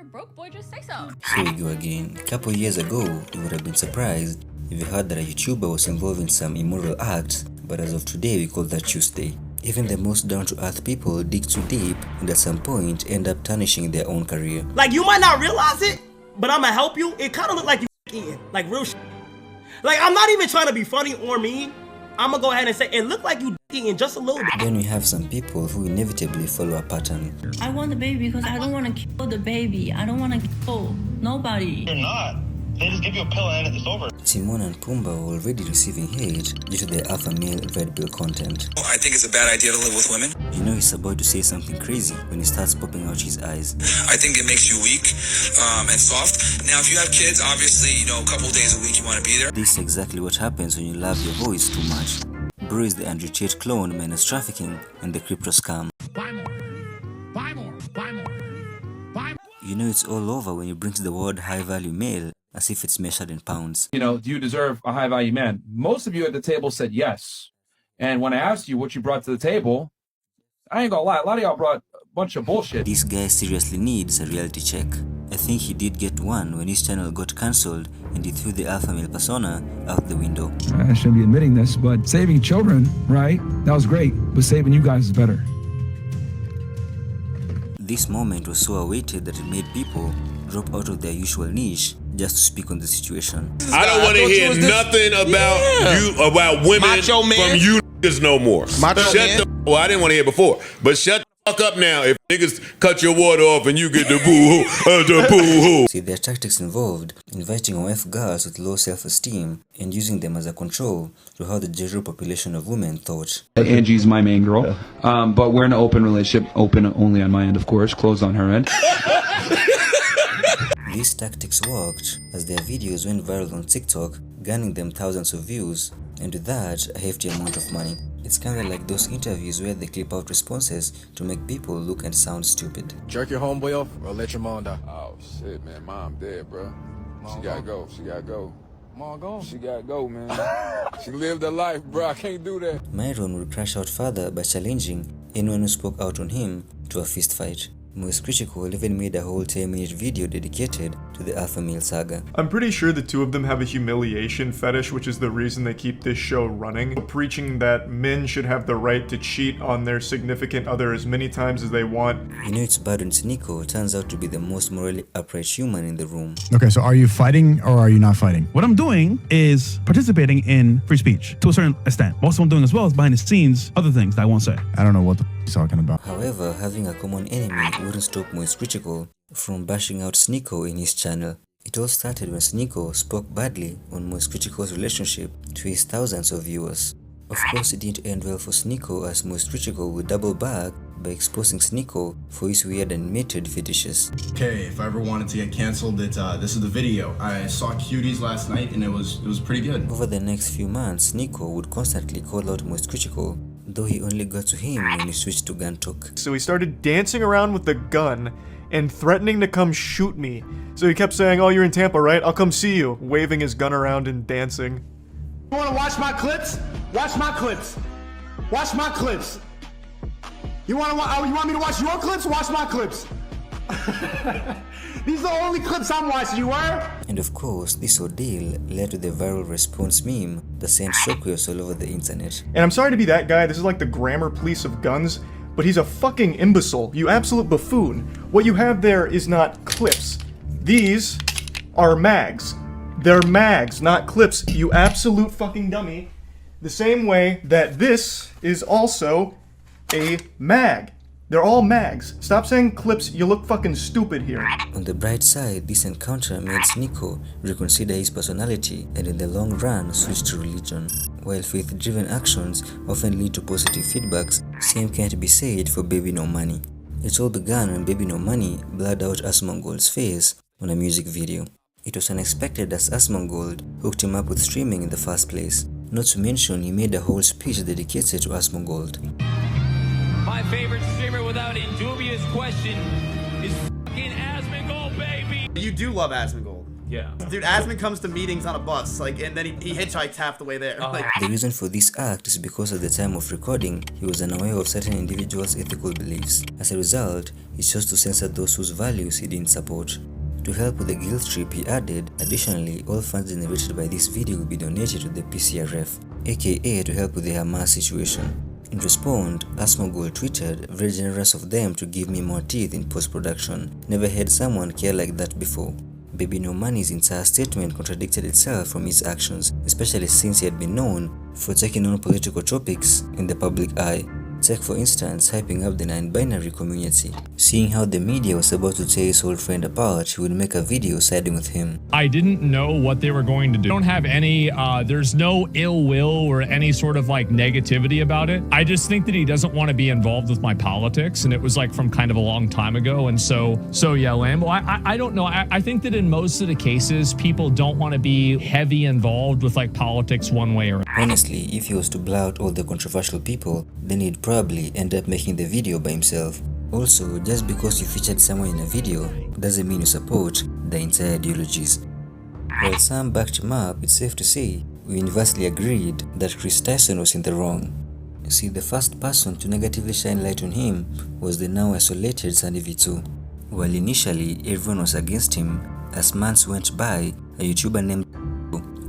you're a broke boy, just say so. Here we go again. A couple years ago, you would have been surprised if you heard that a YouTuber was involved in some immoral acts, but as of today, we call that Tuesday. Even the most down-to-earth people dig too deep and at some point end up tarnishing their own career. Like, you might not realize it, but I'ma help you. It kind of look like you eating, like real shit. Like, I'm not even trying to be funny or mean. I'ma go ahead and say it looked like you eating just a little bit. Then we have some people who inevitably follow a pattern. I want the baby because I don't want to kill the baby. I don't want to kill nobody. You're not. They just give you a pill and it's over. Timon and Pumbaa are already receiving hate due to their alpha male red pill content. I think it's a bad idea to live with women. You know he's about to say something crazy when he starts popping out his eyes. I think it makes you weak and soft. Now, if you have kids, obviously, a couple days a week you want to be there. This is exactly what happens when you love your voice too much. Bro is the Andrew Tate clone, menace trafficking, and the crypto scam. Buy more. Buy more. Buy more. Buy more. You know it's all over when you bring the word high-value male as if it's measured in pounds. Do you deserve a high-value man? Most of you at the table said yes. And when I asked you what you brought to the table, I ain't gonna lie, a lot of y'all brought a bunch of bullshit. This guy seriously needs a reality check. I think he did get one when his channel got cancelled and he threw the alpha male persona out the window. I shouldn't be admitting this, but saving children, right? That was great, but saving you guys is better. This moment was so awaited that it made people drop out of their usual niche just to speak on the situation. I don't want to hear nothing about women Macho man. from you niggas no more. Macho man. Well, I didn't want to hear before, but shut the fuck up now if niggas cut your water off and you get the boo-hoo, See, there are tactics involved, inviting OF girls with low self-esteem and using them as a control to how the general population of women thought. Angie's my main girl, but we're in an open relationship, open only on my end, of course, closed on her end. These tactics worked as their videos went viral on TikTok, garnering them thousands of views, and with that, a hefty amount of money. It's kinda like those interviews where they clip out responses to make people look and sound stupid. Jerk your homeboy off or let your mom die. Oh shit, man, mom dead, bro. She gotta go. She gotta go. Mom gone. She gotta go, man. She lived her life, bro. I can't do that. Myron would crash out further by challenging anyone who spoke out on him to a fist fight. Most Critical even made a whole 10-minute video dedicated to the alpha male saga. I'm pretty sure the two of them have a humiliation fetish, which is the reason they keep this show running, preaching that men should have the right to cheat on their significant other as many times as they want. You know it's bad when Nico turns out to be the most morally upright human in the room. Okay, so are you fighting or are you not fighting? What I'm doing is participating in free speech to a certain extent. Most of what I'm doing as well is behind the scenes, other things that I won't say. I don't know what he's talking about. However, having a common enemy wouldn't stop Moist Critical from bashing out Sneeko in his channel. It all started when Sneeko spoke badly on Moist Critical's relationship to his thousands of viewers. Of course, it didn't end well for Sneeko as Moist Critical would double back by exposing Sneeko for his weird animated fetishes. Okay, if I ever wanted to get cancelled, this is the video. I saw Cuties last night and it was pretty good. Over the next few months, Sneeko would constantly call out Moist Critical, though he only got to him when he switched to gun talk. So he started dancing around with the gun and threatening to come shoot me. So he kept saying, "Oh, you're in Tampa, right? I'll come see you," waving his gun around and dancing. You wanna watch my clips? Watch my clips. Watch my clips. You want me to watch your clips? Watch my clips. These are the only clips I'm watching, you were? And of course, this ordeal led to the viral response meme that sent shockwaves all over the internet. And I'm sorry to be that guy, this is like the grammar police of guns, but he's a fucking imbecile, you absolute buffoon. What you have there is not clips. These are mags. They're mags, not clips, you absolute fucking dummy. The same way that this is also a mag. They're all mags. Stop saying clips, you look fucking stupid here. On the bright side, this encounter made Sneeko reconsider his personality and in the long run switch to religion. While faith-driven actions often lead to positive feedbacks, same can't be said for Baby No Money. It all began when Baby No Money blurred out Asmongold's face on a music video. It was unexpected as Asmongold hooked him up with streaming in the first place. Not to mention, he made a whole speech dedicated to Asmongold. My favorite streamer without a dubious question is fucking Asmongold, baby! You do love Asmongold. Yeah. Dude, Asman comes to meetings on a bus, like, and then he hitchhikes half the way there. Like, The reason for this act is because at the time of recording, he was unaware of certain individuals' ethical beliefs. As a result, he chose to censor those whose values he didn't support. To help with the guilt trip, he added, additionally, all funds generated by this video will be donated to the PCRF, aka to help with the Hamas situation. In response, Asmogul tweeted, very generous of them to give me more teeth in post-production. Never heard someone care like that before. Baby No Money's entire statement contradicted itself from his actions, especially since he had been known for taking on political topics in the public eye. Take for instance, hyping up the non-binary community. Seeing how the media was about to tear his old friend apart, he would make a video siding with him. I didn't know what they were going to do. I don't have any, there's no ill will or any sort of like negativity about it. I just think that he doesn't want to be involved with my politics, and it was like from kind of a long time ago. And so yeah, Lambo, I don't know. I think that in most of the cases, people don't want to be heavy involved with like politics one way or another. Honestly, if he was to blur out all the controversial people, then he'd probably end up making the video by himself. Also, just because you featured someone in a video doesn't mean you support the entire ideologies. While some backed him up, it's safe to say we universally agreed that Chris Tyson was in the wrong. See, the first person to negatively shine light on him was the now isolated Sandy V2. While initially everyone was against him, as months went by, a YouTuber named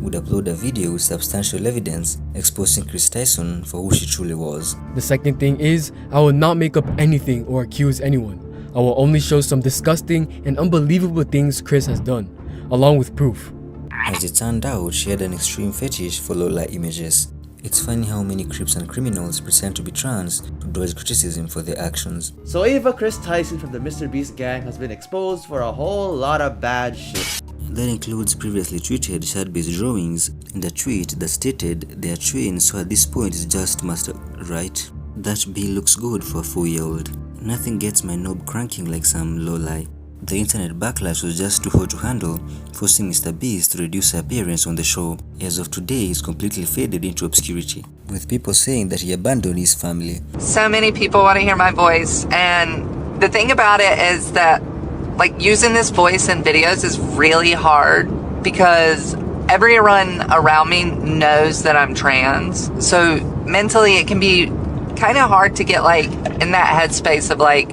would upload a video with substantial evidence exposing Chris Tyson for who she truly was. The second thing is, I will not make up anything or accuse anyone. I will only show some disgusting and unbelievable things Chris has done, along with proof. As it turned out, she had an extreme fetish for Lola images. It's funny how many creeps and criminals pretend to be trans to dodge criticism for their actions. So Ava Chris Tyson from the Mr. Beast gang has been exposed for a whole lot of bad shit. That includes previously tweeted Shad-based drawings and a tweet that stated they are trained, so at this point it's just master, right? That bill looks good for a 4-year-old. Nothing gets my knob cranking like some lowlie. The internet backlash was just too hot to handle, forcing Mr. Beast to reduce her appearance on the show. As of today, he's completely faded into obscurity, with people saying that he abandoned his family. So many people want to hear my voice, and the thing about it is that like using this voice in videos is really hard because everyone around me knows that I'm trans. So mentally it can be kind of hard to get like in that headspace of like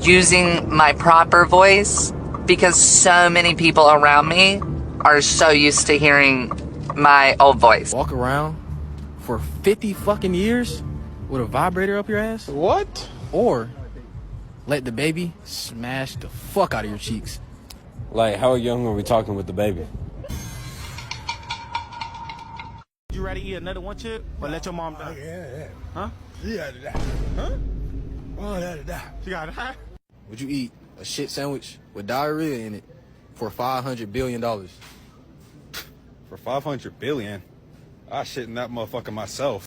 using my proper voice because so many people around me are so used to hearing my old voice. Walk around for 50 fucking years with a vibrator up your ass? What? Or let the baby smash the fuck out of your cheeks. Like, how young are we talking with the baby? You ready to eat another one chip or let your mom die? Yeah. Huh? She got to die. Huh? Oh, got to die. She got to die? Would you eat a shit sandwich with diarrhea in it for $500 billion? For $500 billion? I shit in that motherfucker myself.